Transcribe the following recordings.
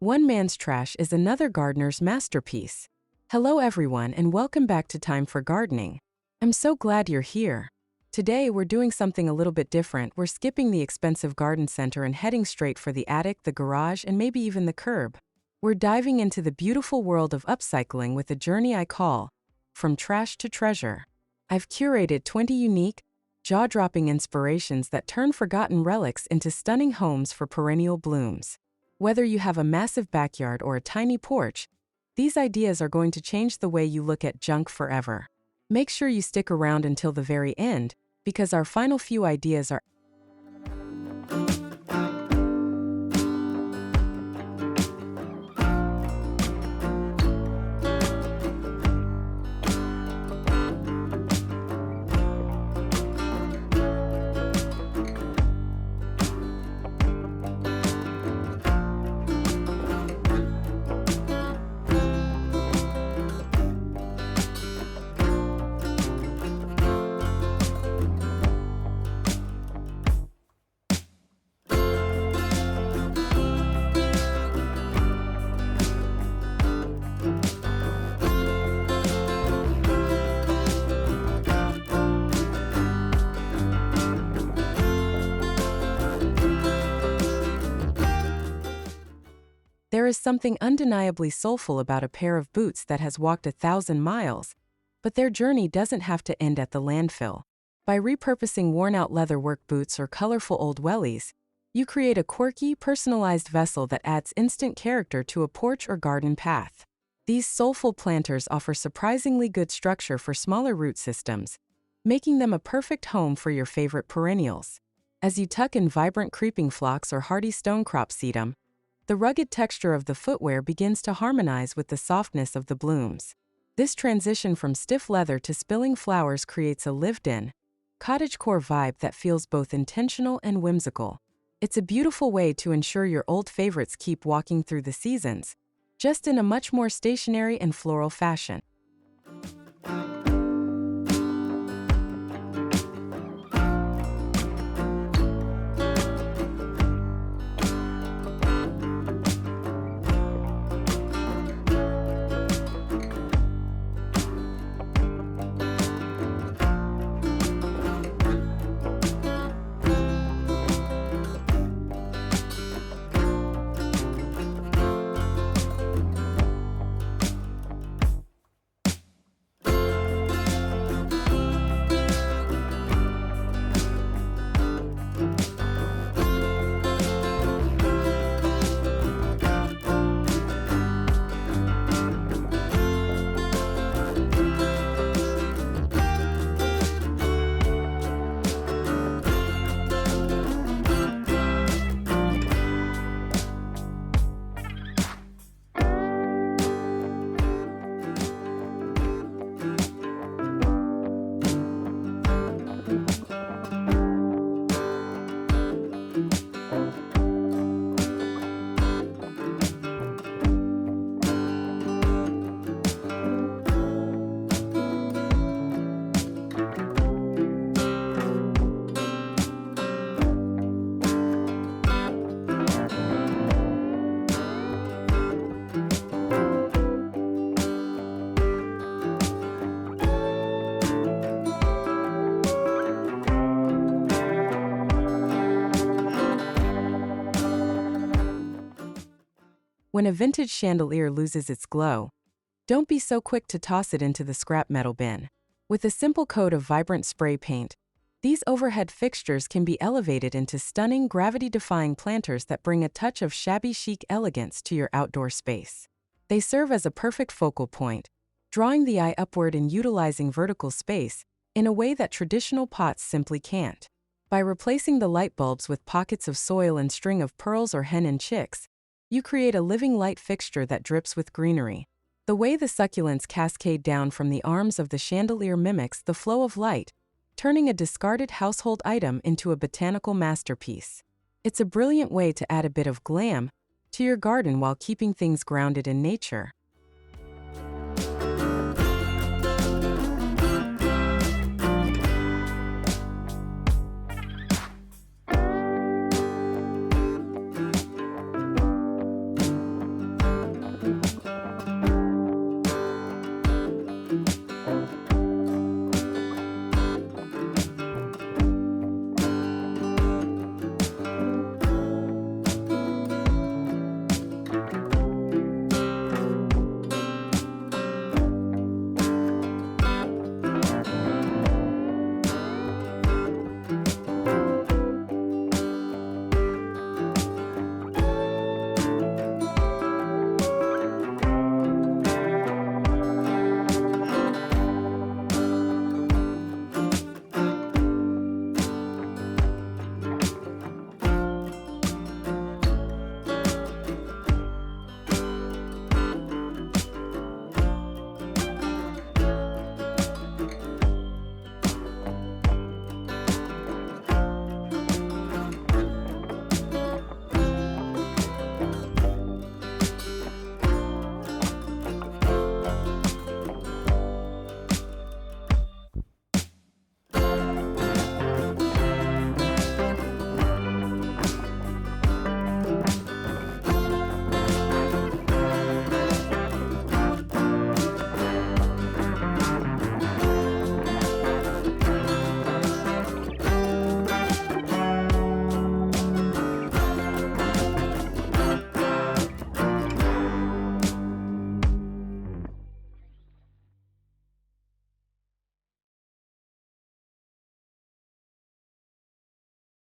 One man's trash is another gardener's masterpiece. Hello everyone and welcome back to Time for Gardening. I'm so glad you're here. Today we're doing something a little bit different. We're skipping the expensive garden center and heading straight for the attic, the garage, and maybe even the curb. We're diving into the beautiful world of upcycling with a journey I call From Trash to Treasure. I've curated 20 unique, jaw-dropping inspirations that turn forgotten relics into stunning homes for perennial blooms. Whether you have a massive backyard or a tiny porch, these ideas are going to change the way you look at junk forever. Make sure you stick around until the very end, because our final few ideas are There is something undeniably soulful about a pair of boots that has walked 1,000 miles, but their journey doesn't have to end at the landfill. By repurposing worn-out leather work boots or colorful old wellies, you create a quirky, personalized vessel that adds instant character to a porch or garden path. These soulful planters offer surprisingly good structure for smaller root systems, making them a perfect home for your favorite perennials. As you tuck in vibrant creeping phlox or hardy stonecrop sedum, the rugged texture of the footwear begins to harmonize with the softness of the blooms. This transition from stiff leather to spilling flowers creates a lived-in, cottagecore vibe that feels both intentional and whimsical. It's a beautiful way to ensure your old favorites keep walking through the seasons, just in a much more stationary and floral fashion. When a vintage chandelier loses its glow, don't be so quick to toss it into the scrap metal bin. With a simple coat of vibrant spray paint, these overhead fixtures can be elevated into stunning, gravity-defying planters that bring a touch of shabby chic elegance to your outdoor space. They serve as a perfect focal point, drawing the eye upward and utilizing vertical space in a way that traditional pots simply can't. By replacing the light bulbs with pockets of soil and string of pearls or hen and chicks, you create a living light fixture that drips with greenery. The way the succulents cascade down from the arms of the chandelier mimics the flow of light, turning a discarded household item into a botanical masterpiece. It's a brilliant way to add a bit of glam to your garden while keeping things grounded in nature.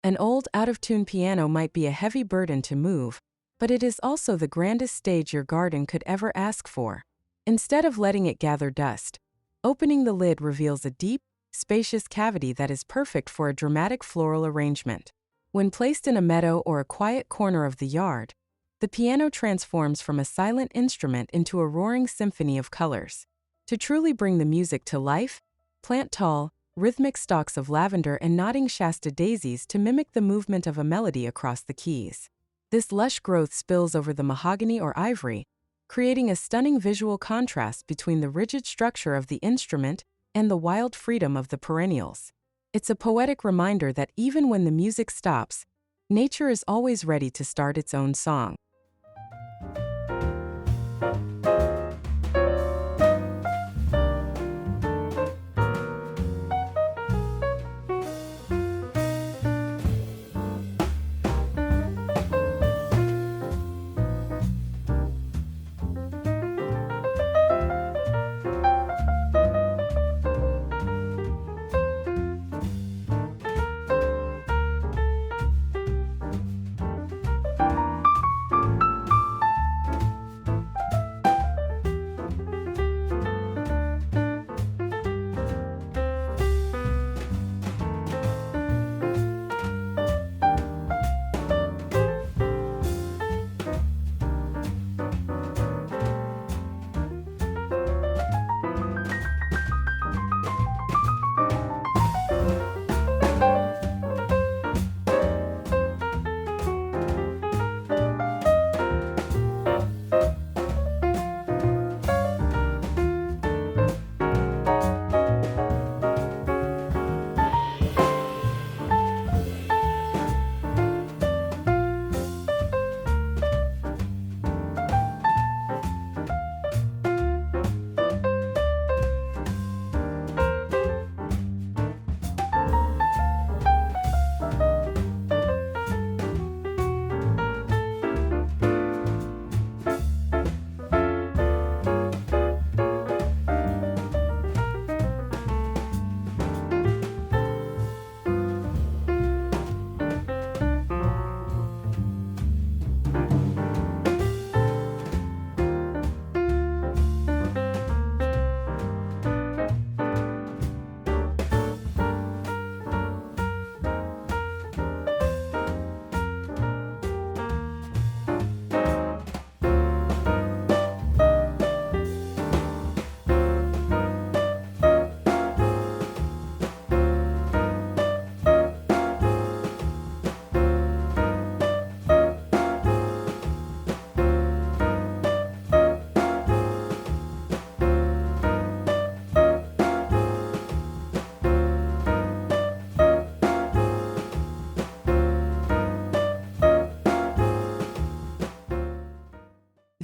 An old, out-of-tune piano might be a heavy burden to move, but it is also the grandest stage your garden could ever ask for. Instead of letting it gather dust, opening the lid reveals a deep, spacious cavity that is perfect for a dramatic floral arrangement. When placed in a meadow or a quiet corner of the yard, the piano transforms from a silent instrument into a roaring symphony of colors. To truly bring the music to life, plant tall, rhythmic stalks of lavender and nodding Shasta daisies to mimic the movement of a melody across the keys. This lush growth spills over the mahogany or ivory, creating a stunning visual contrast between the rigid structure of the instrument and the wild freedom of the perennials. It's a poetic reminder that even when the music stops, nature is always ready to start its own song.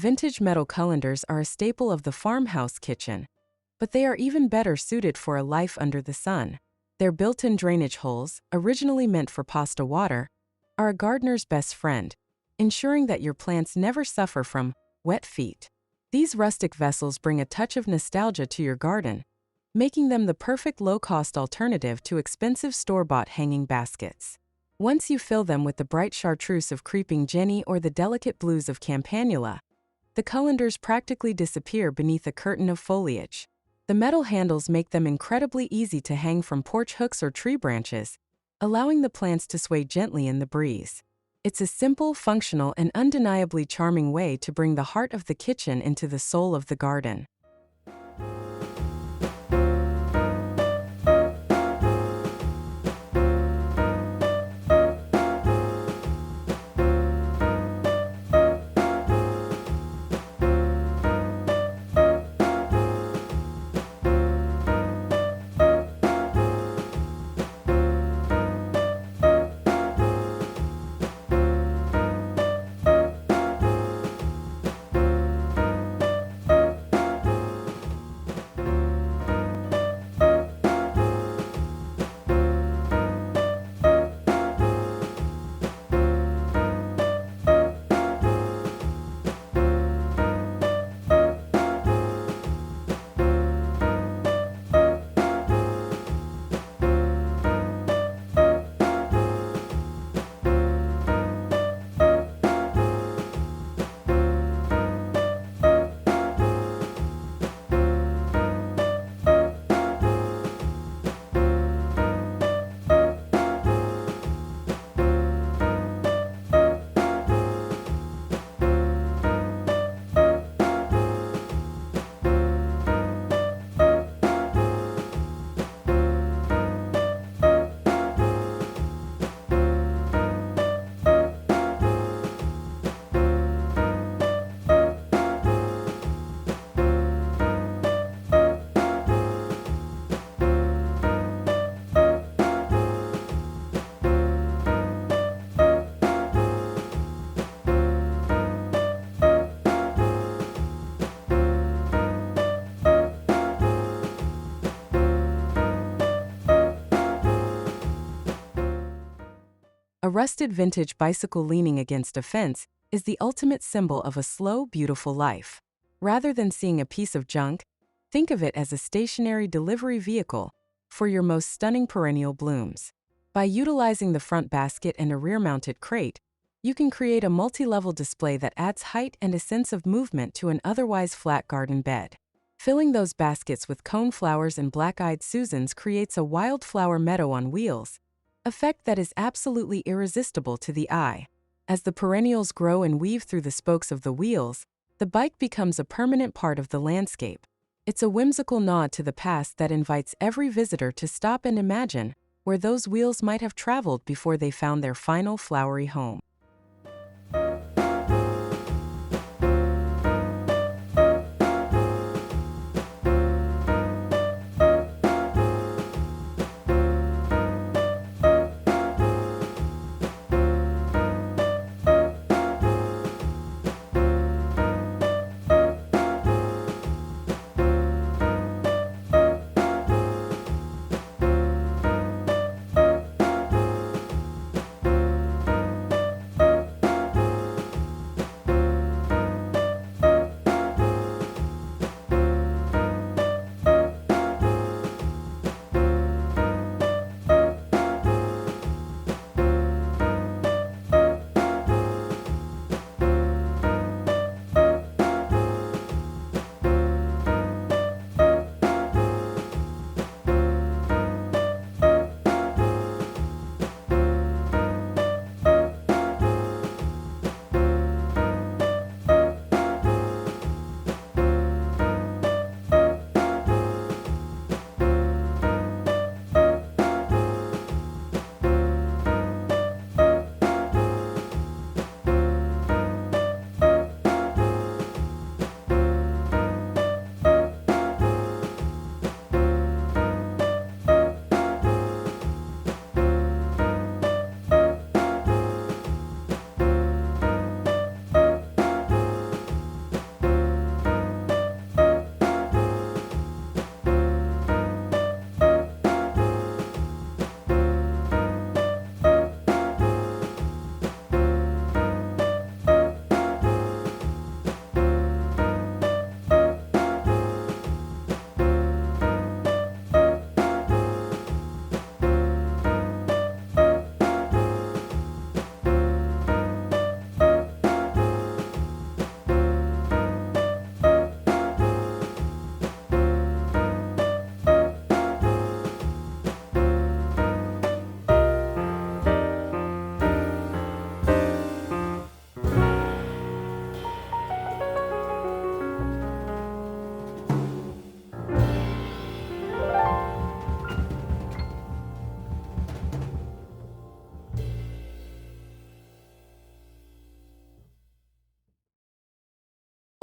Vintage metal colanders are a staple of the farmhouse kitchen, but they are even better suited for a life under the sun. Their built-in drainage holes, originally meant for pasta water, are a gardener's best friend, ensuring that your plants never suffer from wet feet. These rustic vessels bring a touch of nostalgia to your garden, making them the perfect low-cost alternative to expensive store-bought hanging baskets. Once you fill them with the bright chartreuse of Creeping Jenny or the delicate blues of Campanula, the colanders practically disappear beneath a curtain of foliage. The metal handles make them incredibly easy to hang from porch hooks or tree branches, allowing the plants to sway gently in the breeze. It's a simple, functional, and undeniably charming way to bring the heart of the kitchen into the soul of the garden. rusted vintage bicycle leaning against a fence is the ultimate symbol of a slow, beautiful life. Rather than seeing a piece of junk, think of it as a stationary delivery vehicle for your most stunning perennial blooms. By utilizing the front basket and a rear-mounted crate, you can create a multi-level display that adds height and a sense of movement to an otherwise flat garden bed. Filling those baskets with coneflowers and black-eyed Susans creates a wildflower meadow on wheels, effect that is absolutely irresistible to the eye. As the perennials grow and weave through the spokes of the wheels, the bike becomes a permanent part of the landscape. It's a whimsical nod to the past that invites every visitor to stop and imagine where those wheels might have traveled before they found their final flowery home.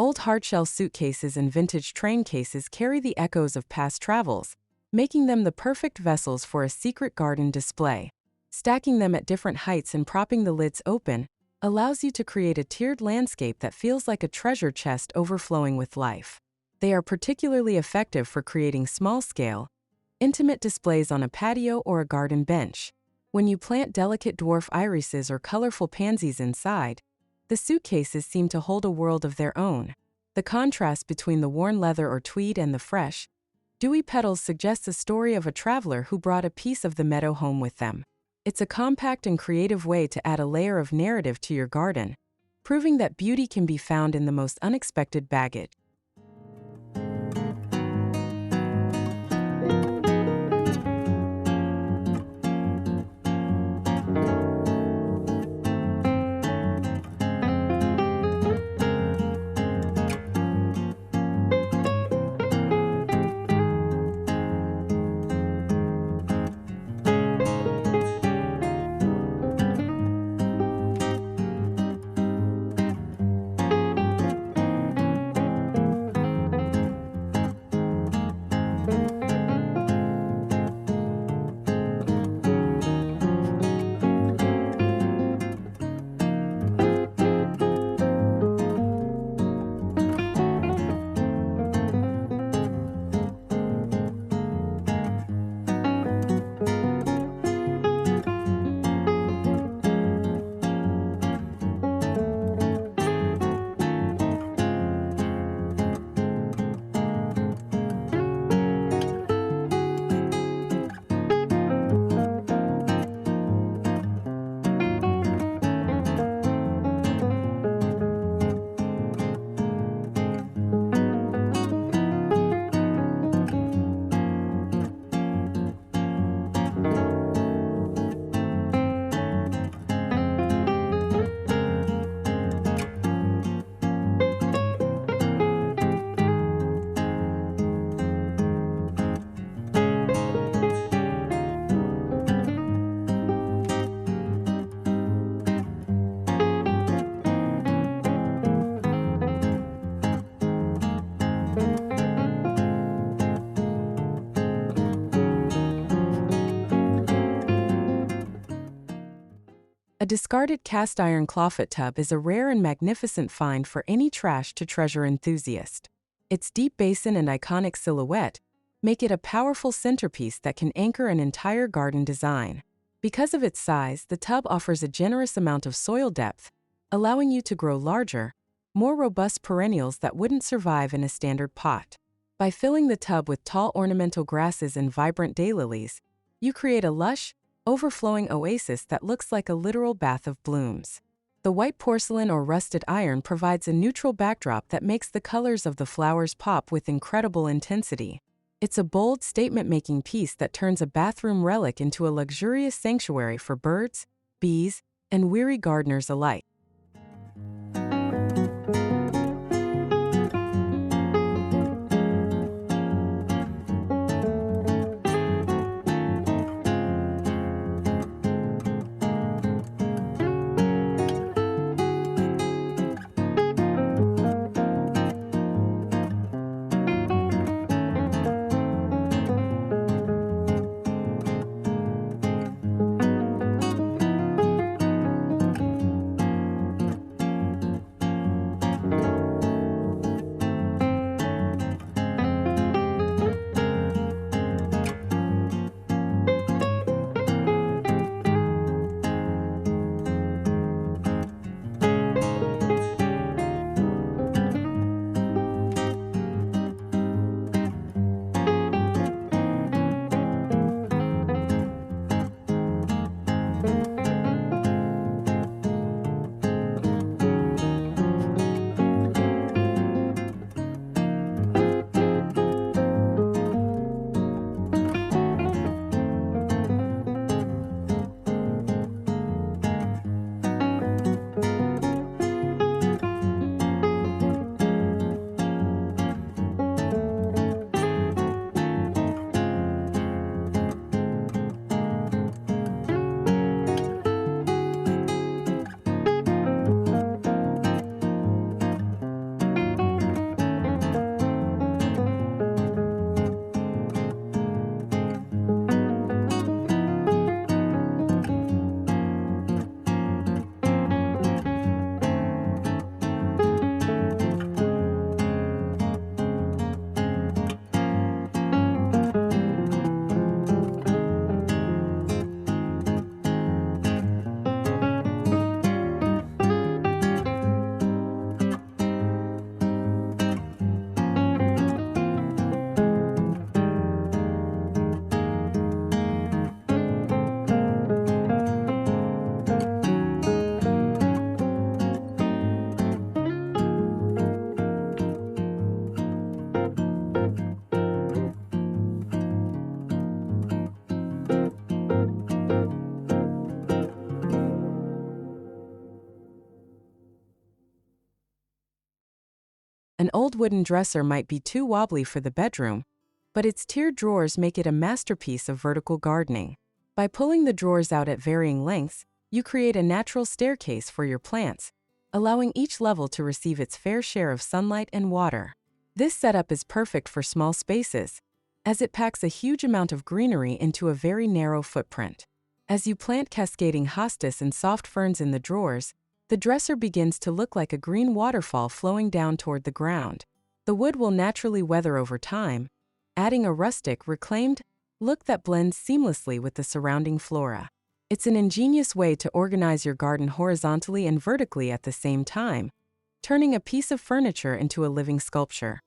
Old hardshell suitcases and vintage train cases carry the echoes of past travels, making them the perfect vessels for a secret garden display. Stacking them at different heights and propping the lids open allows you to create a tiered landscape that feels like a treasure chest overflowing with life. They are particularly effective for creating small-scale, intimate displays on a patio or a garden bench. When you plant delicate dwarf irises or colorful pansies inside, the suitcases seem to hold a world of their own. The contrast between the worn leather or tweed and the fresh, dewy petals suggests a story of a traveler who brought a piece of the meadow home with them. It's a compact and creative way to add a layer of narrative to your garden, proving that beauty can be found in the most unexpected baggage. A discarded cast-iron clawfoot tub is a rare and magnificent find for any trash to treasure enthusiast. Its deep basin and iconic silhouette make it a powerful centerpiece that can anchor an entire garden design. Because of its size, the tub offers a generous amount of soil depth, allowing you to grow larger, more robust perennials that wouldn't survive in a standard pot. By filling the tub with tall ornamental grasses and vibrant daylilies, you create a lush, overflowing oasis that looks like a literal bath of blooms. The white porcelain or rusted iron provides a neutral backdrop that makes the colors of the flowers pop with incredible intensity. It's a bold, statement-making piece that turns a bathroom relic into a luxurious sanctuary for birds, bees, and weary gardeners alike. An old wooden dresser might be too wobbly for the bedroom, but its tiered drawers make it a masterpiece of vertical gardening. By pulling the drawers out at varying lengths, you create a natural staircase for your plants, allowing each level to receive its fair share of sunlight and water. This setup is perfect for small spaces, as it packs a huge amount of greenery into a very narrow footprint. As you plant cascading hostas and soft ferns in the drawers, the dresser begins to look like a green waterfall flowing down toward the ground. The wood will naturally weather over time, adding a rustic, reclaimed look that blends seamlessly with the surrounding flora. It's an ingenious way to organize your garden horizontally and vertically at the same time, turning a piece of furniture into a living sculpture.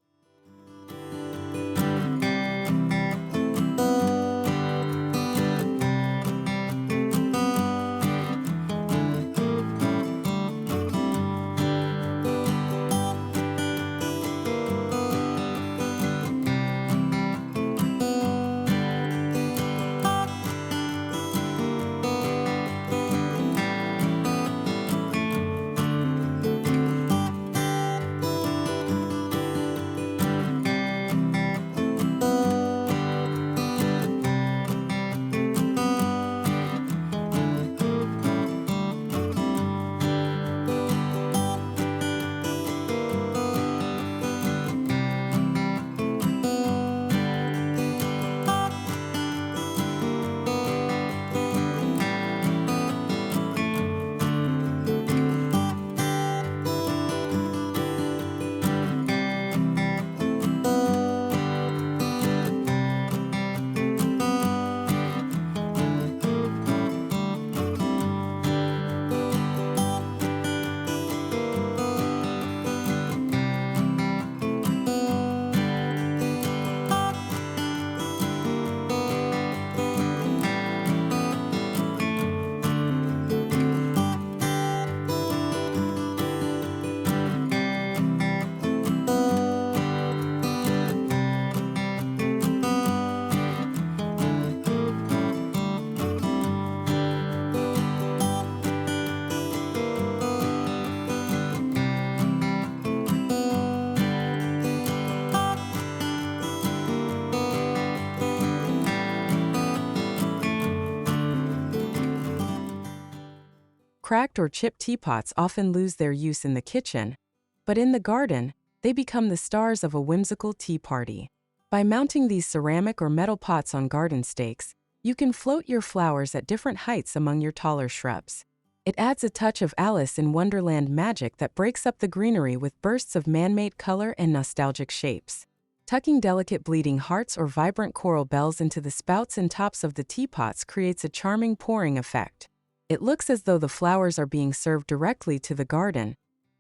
Cracked or chipped teapots often lose their use in the kitchen, but in the garden, they become the stars of a whimsical tea party. By mounting these ceramic or metal pots on garden stakes, you can float your flowers at different heights among your taller shrubs. It adds a touch of Alice in Wonderland magic that breaks up the greenery with bursts of man-made color and nostalgic shapes. Tucking delicate bleeding hearts or vibrant coral bells into the spouts and tops of the teapots creates a charming pouring effect. It looks as though the flowers are being served directly to the garden,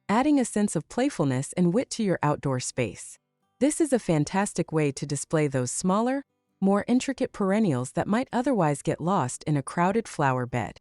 adding a sense of playfulness and wit to your outdoor space. This is a fantastic way to display those smaller, more intricate perennials that might otherwise get lost in a crowded flower bed.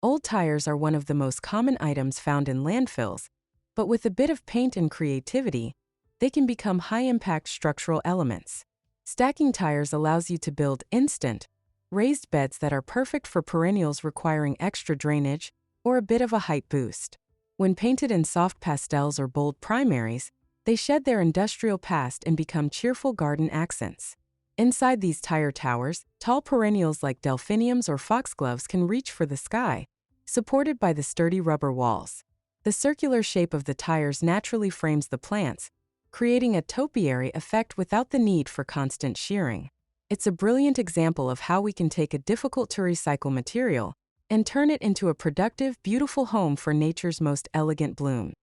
Old tires are one of the most common items found in landfills, but with a bit of paint and creativity, they can become high-impact structural elements. Stacking tires allows you to build instant, raised beds that are perfect for perennials requiring extra drainage or a bit of a height boost. When painted in soft pastels or bold primaries, they shed their industrial past and become cheerful garden accents. Inside these tire towers, tall perennials like delphiniums or foxgloves can reach for the sky, supported by the sturdy rubber walls. The circular shape of the tires naturally frames the plants, creating a topiary effect without the need for constant shearing. It's a brilliant example of how we can take a difficult-to-recycle material and turn it into a productive, beautiful home for nature's most elegant bloom.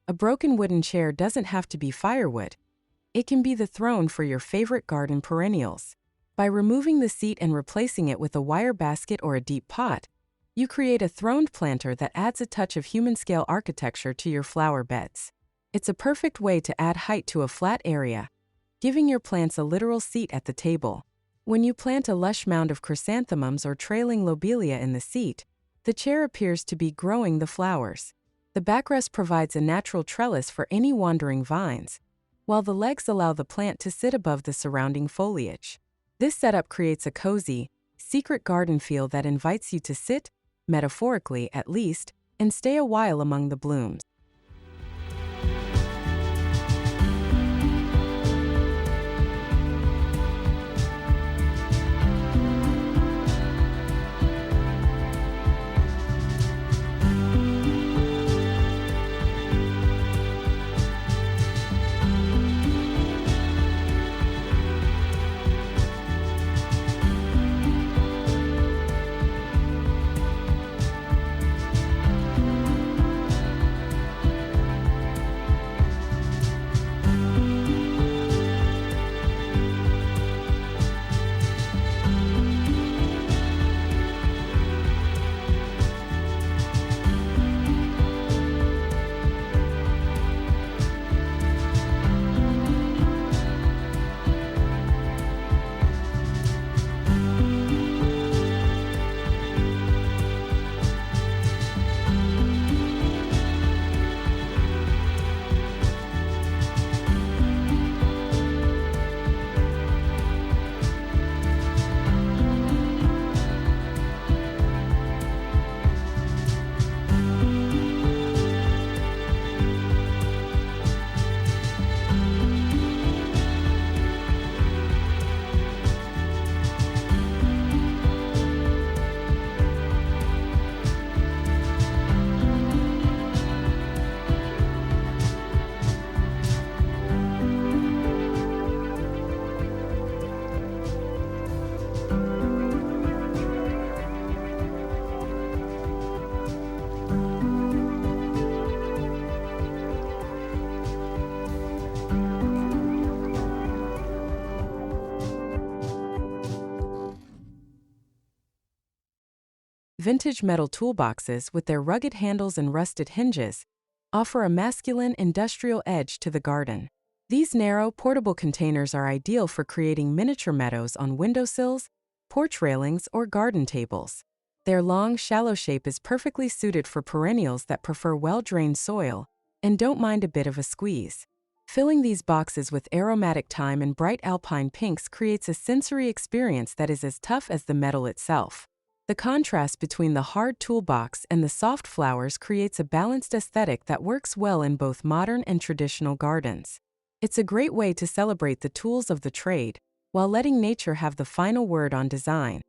A broken wooden chair doesn't have to be firewood. It can be the throne for your favorite garden perennials. By removing the seat and replacing it with a wire basket or a deep pot, you create a throned planter that adds a touch of human-scale architecture to your flower beds. It's a perfect way to add height to a flat area, giving your plants a literal seat at the table. When you plant a lush mound of chrysanthemums or trailing lobelia in the seat, the chair appears to be growing the flowers. The backrest provides a natural trellis for any wandering vines, while the legs allow the plant to sit above the surrounding foliage. This setup creates a cozy, secret garden feel that invites you to sit, metaphorically at least, and stay a while among the blooms. Vintage metal toolboxes with their rugged handles and rusted hinges offer a masculine industrial edge to the garden. These narrow, portable containers are ideal for creating miniature meadows on windowsills, porch railings, or garden tables. Their long, shallow shape is perfectly suited for perennials that prefer well-drained soil and don't mind a bit of a squeeze. Filling these boxes with aromatic thyme and bright alpine pinks creates a sensory experience that is as tough as the metal itself. The contrast between the hard toolbox and the soft flowers creates a balanced aesthetic that works well in both modern and traditional gardens. It's a great way to celebrate the tools of the trade, while letting nature have the final word on design.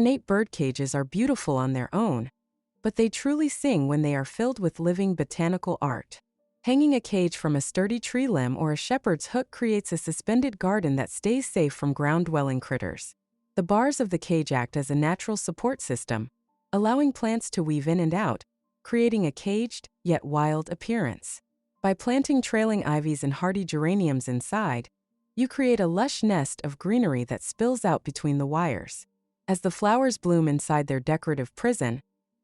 Ornate bird cages are beautiful on their own, but they truly sing when they are filled with living botanical art. Hanging a cage from a sturdy tree limb or a shepherd's hook creates a suspended garden that stays safe from ground-dwelling critters. The bars of the cage act as a natural support system, allowing plants to weave in and out, creating a caged, yet wild appearance. By planting trailing ivies and hardy geraniums inside, you create a lush nest of greenery that spills out between the wires. As the flowers bloom inside their decorative prison,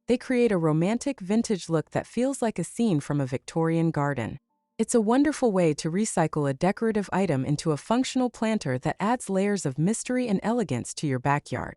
they create a romantic vintage look that feels like a scene from a Victorian garden. It's a wonderful way to recycle a decorative item into a functional planter that adds layers of mystery and elegance to your backyard.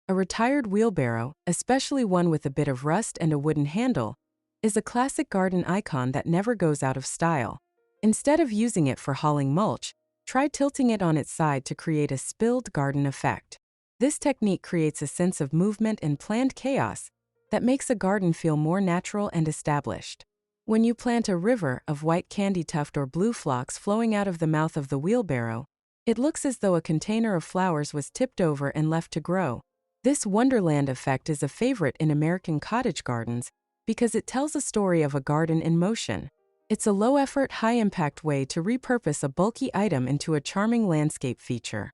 A retired wheelbarrow, especially one with a bit of rust and a wooden handle, is a classic garden icon that never goes out of style. Instead of using it for hauling mulch, try tilting it on its side to create a spilled garden effect. This technique creates a sense of movement and planned chaos that makes a garden feel more natural and established. When you plant a river of white candy tuft or blue phlox flowing out of the mouth of the wheelbarrow, it looks as though a container of flowers was tipped over and left to grow. This wonderland effect is a favorite in American cottage gardens because it tells a story of a garden in motion. It's a low-effort, high-impact way to repurpose a bulky item into a charming landscape feature.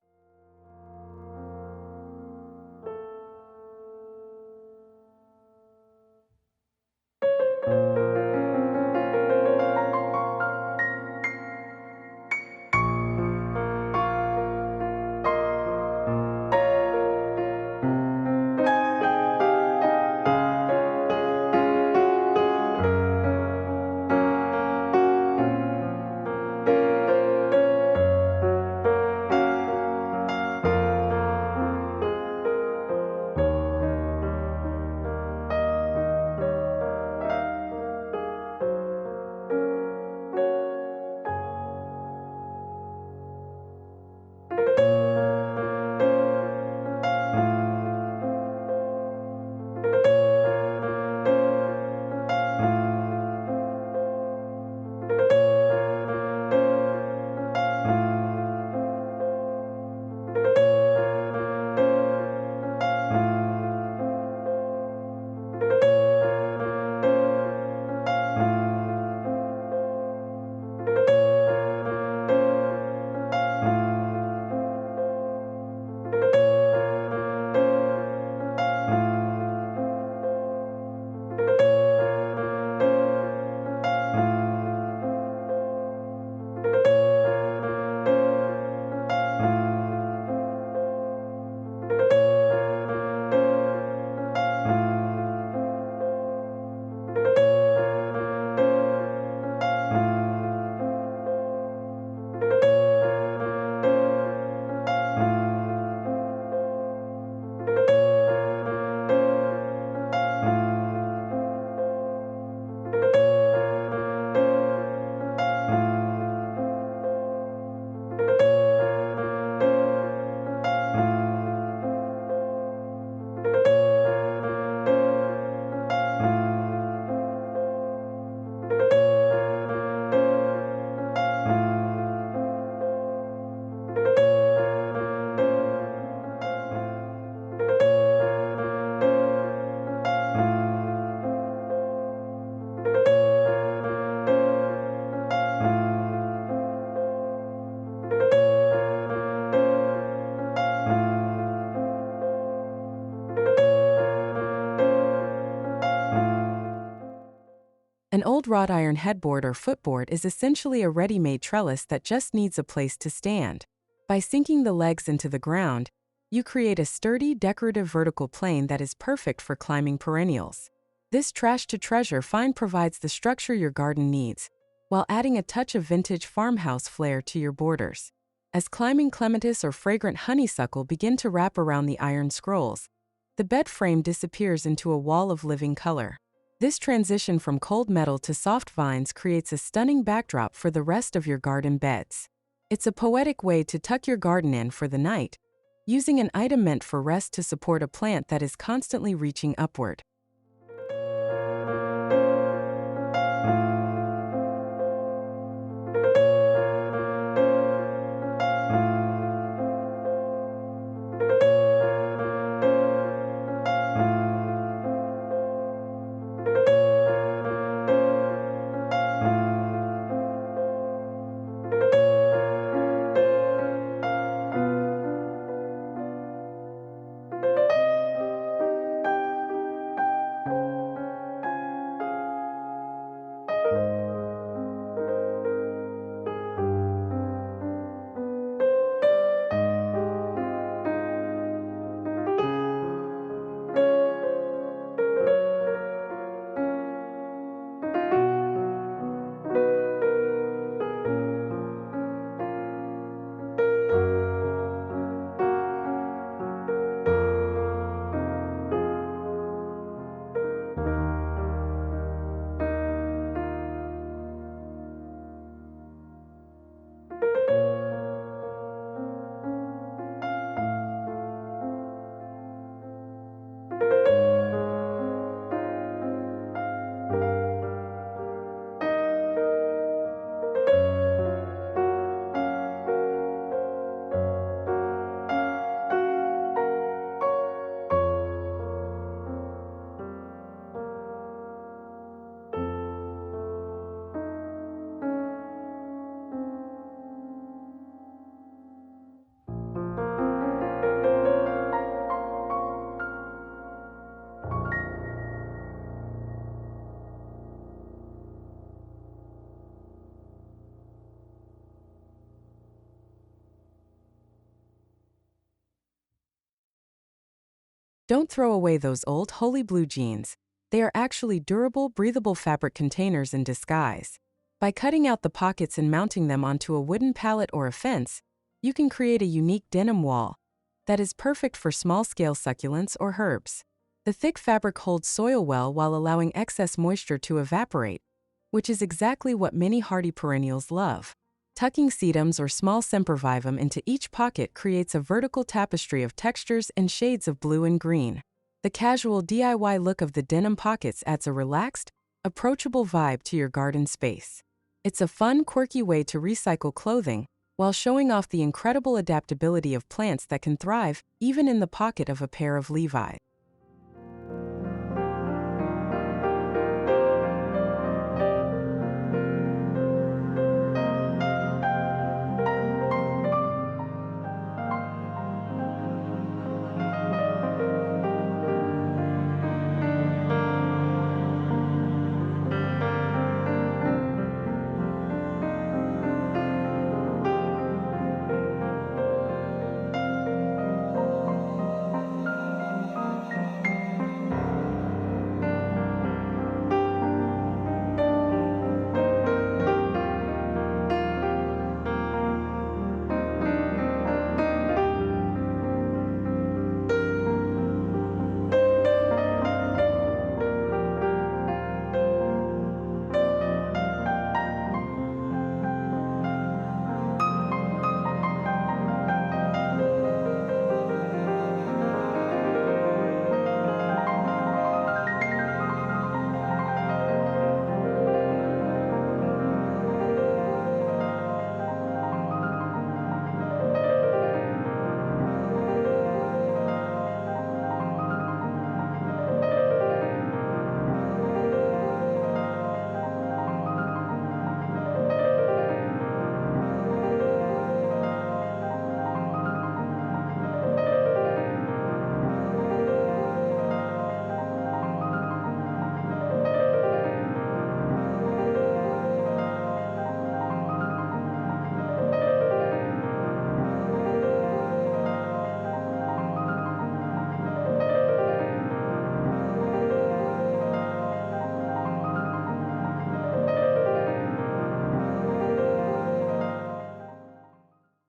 An old wrought iron headboard or footboard is essentially a ready-made trellis that just needs a place to stand. By sinking the legs into the ground, you create a sturdy, decorative vertical plane that is perfect for climbing perennials. This trash-to-treasure find provides the structure your garden needs, while adding a touch of vintage farmhouse flair to your borders. As climbing clematis or fragrant honeysuckle begin to wrap around the iron scrolls, the bed frame disappears into a wall of living color. This transition from cold metal to soft vines creates a stunning backdrop for the rest of your garden beds. It's a poetic way to tuck your garden in for the night, using an item meant for rest to support a plant that is constantly reaching upward. Don't throw away those old Holy Blue jeans. They are actually durable, breathable fabric containers in disguise. By cutting out the pockets and mounting them onto a wooden pallet or a fence, you can create a unique denim wall that is perfect for small-scale succulents or herbs. The thick fabric holds soil well while allowing excess moisture to evaporate, which is exactly what many hardy perennials love. Tucking sedums or small sempervivum into each pocket creates a vertical tapestry of textures and shades of blue and green. The casual DIY look of the denim pockets adds a relaxed, approachable vibe to your garden space. It's a fun, quirky way to recycle clothing, while showing off the incredible adaptability of plants that can thrive even in the pocket of a pair of Levi's.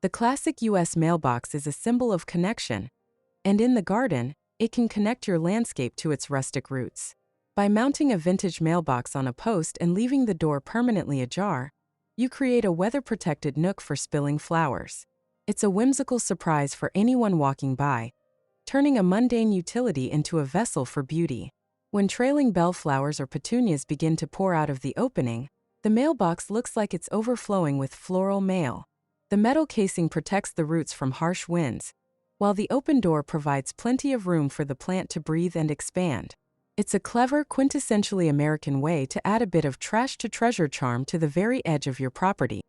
The classic U.S. mailbox is a symbol of connection, and in the garden, it can connect your landscape to its rustic roots. By mounting a vintage mailbox on a post and leaving the door permanently ajar, you create a weather-protected nook for spilling flowers. It's a whimsical surprise for anyone walking by, turning a mundane utility into a vessel for beauty. When trailing bellflowers or petunias begin to pour out of the opening, the mailbox looks like it's overflowing with floral mail. The metal casing protects the roots from harsh winds, while the open door provides plenty of room for the plant to breathe and expand. It's a clever, quintessentially American way to add a bit of trash-to-treasure charm to the very edge of your property.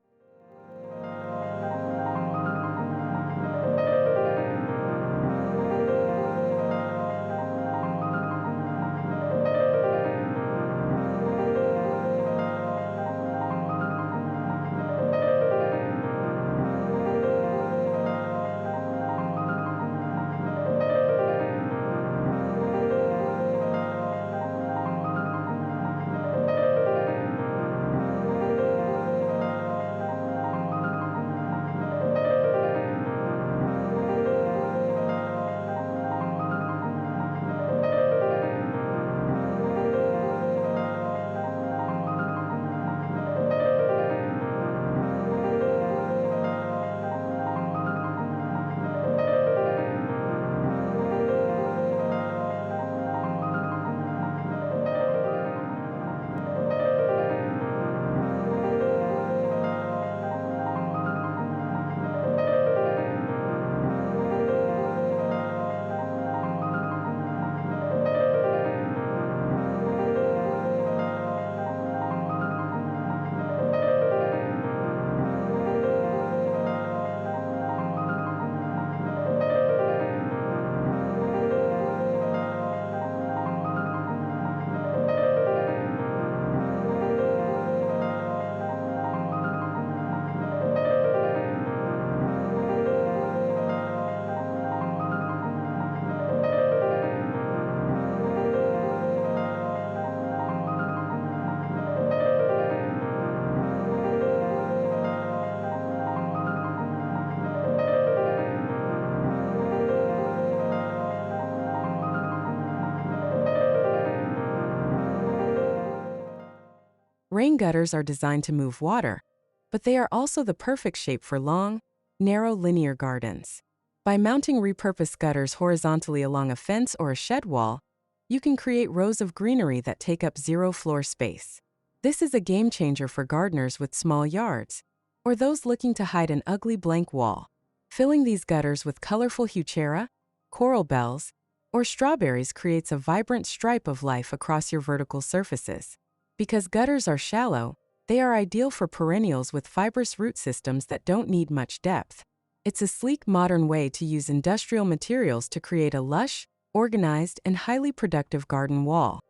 Rain gutters are designed to move water, but they are also the perfect shape for long, narrow linear gardens. By mounting repurposed gutters horizontally along a fence or a shed wall, you can create rows of greenery that take up zero floor space. This is a game changer for gardeners with small yards, or those looking to hide an ugly blank wall. Filling these gutters with colorful heuchera, coral bells, or strawberries creates a vibrant stripe of life across your vertical surfaces. Because gutters are shallow, they are ideal for perennials with fibrous root systems that don't need much depth. It's a sleek, modern way to use industrial materials to create a lush, organized, and highly productive garden wall.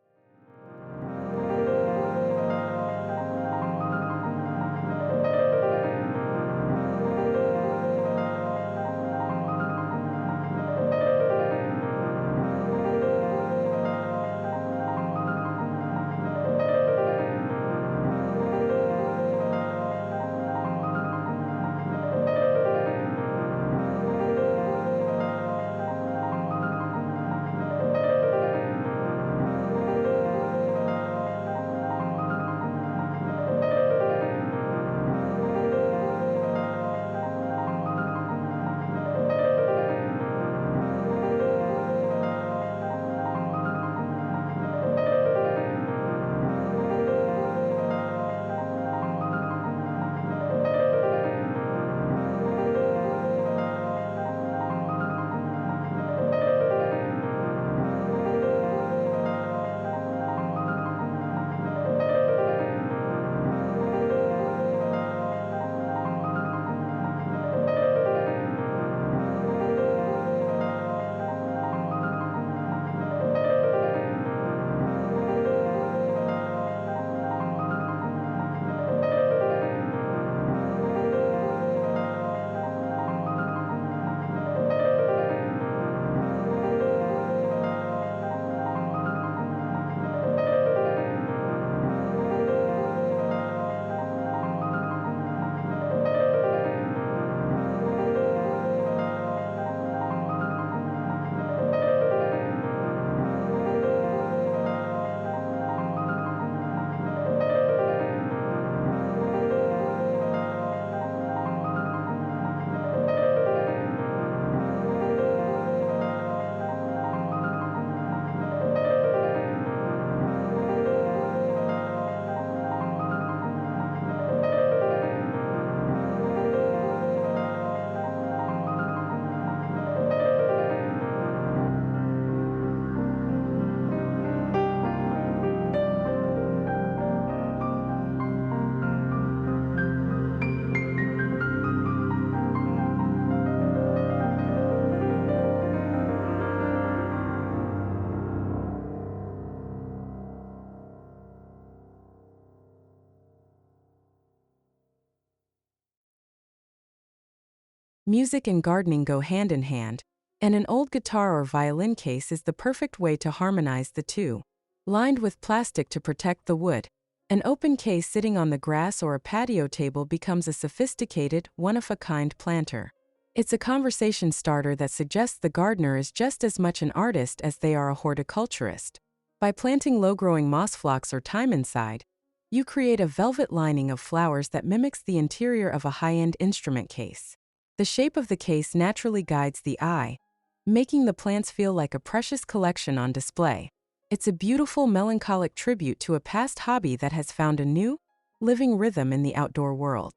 Music and gardening go hand in hand, and an old guitar or violin case is the perfect way to harmonize the two. Lined with plastic to protect the wood, an open case sitting on the grass or a patio table becomes a sophisticated, one-of-a-kind planter. It's a conversation starter that suggests the gardener is just as much an artist as they are a horticulturist. By planting low-growing moss phlox or thyme inside, you create a velvet lining of flowers that mimics the interior of a high-end instrument case. The shape of the case naturally guides the eye, making the plants feel like a precious collection on display. It's a beautiful, melancholic tribute to a past hobby that has found a new, living rhythm in the outdoor world.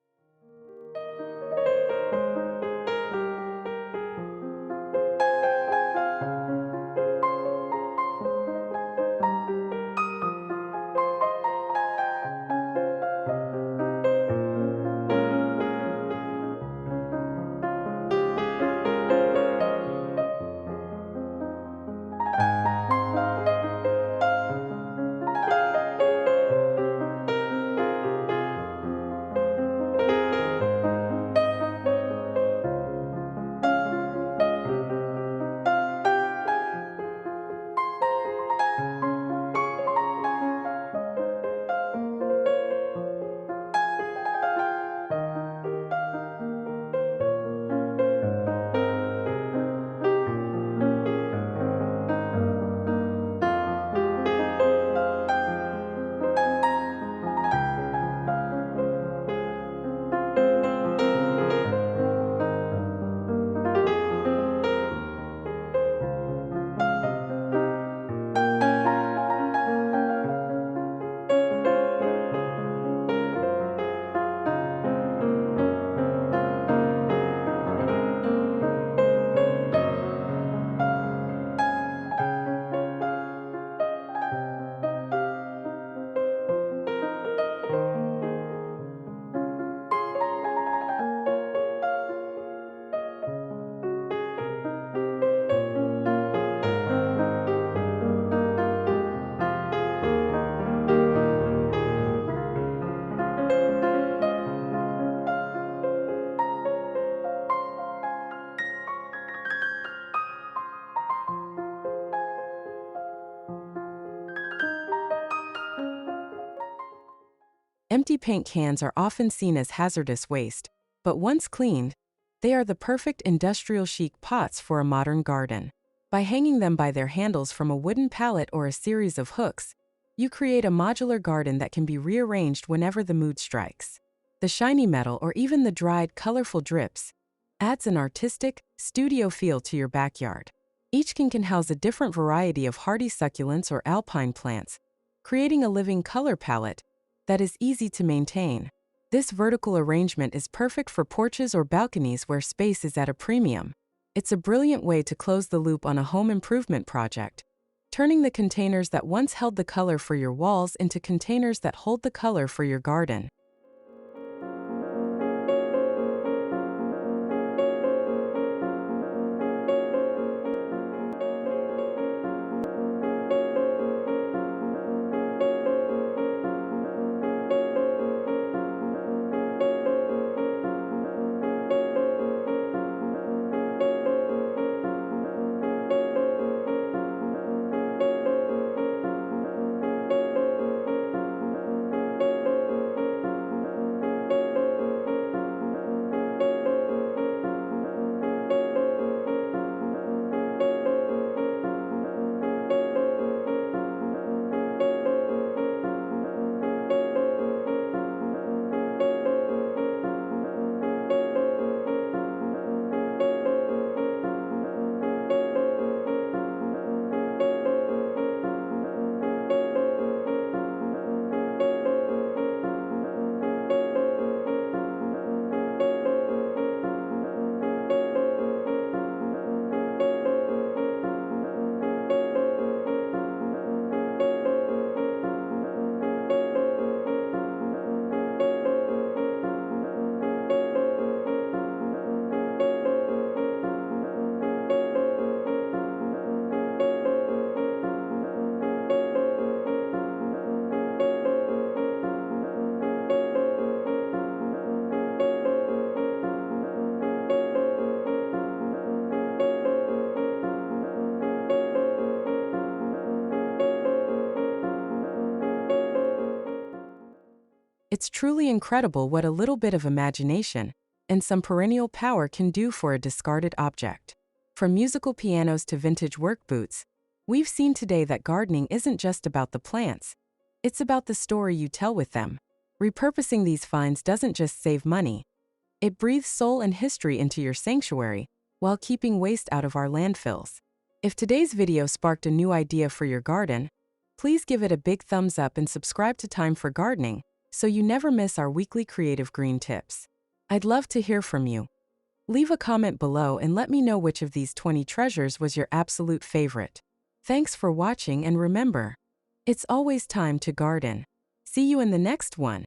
Empty paint cans are often seen as hazardous waste, but once cleaned, they are the perfect industrial chic pots for a modern garden. By hanging them by their handles from a wooden pallet or a series of hooks, you create a modular garden that can be rearranged whenever the mood strikes. The shiny metal or even the dried, colorful drips adds an artistic, studio feel to your backyard. Each can house a different variety of hardy succulents or alpine plants, creating a living color palette that is easy to maintain. This vertical arrangement is perfect for porches or balconies where space is at a premium. It's a brilliant way to close the loop on a home improvement project, turning the containers that once held the color for your walls into containers that hold the color for your garden. It's truly incredible what a little bit of imagination and some perennial power can do for a discarded object. From musical pianos to vintage work boots, we've seen today that gardening isn't just about the plants. It's about the story you tell with them. Repurposing these finds doesn't just save money. It breathes soul and history into your sanctuary, while keeping waste out of our landfills. If today's video sparked a new idea for your garden, please give it a big thumbs up and subscribe to Time for Gardening so you never miss our weekly creative green tips. I'd love to hear from you. Leave a comment below and let me know which of these 20 treasures was your absolute favorite. Thanks for watching, and remember, it's always time to garden. See you in the next one.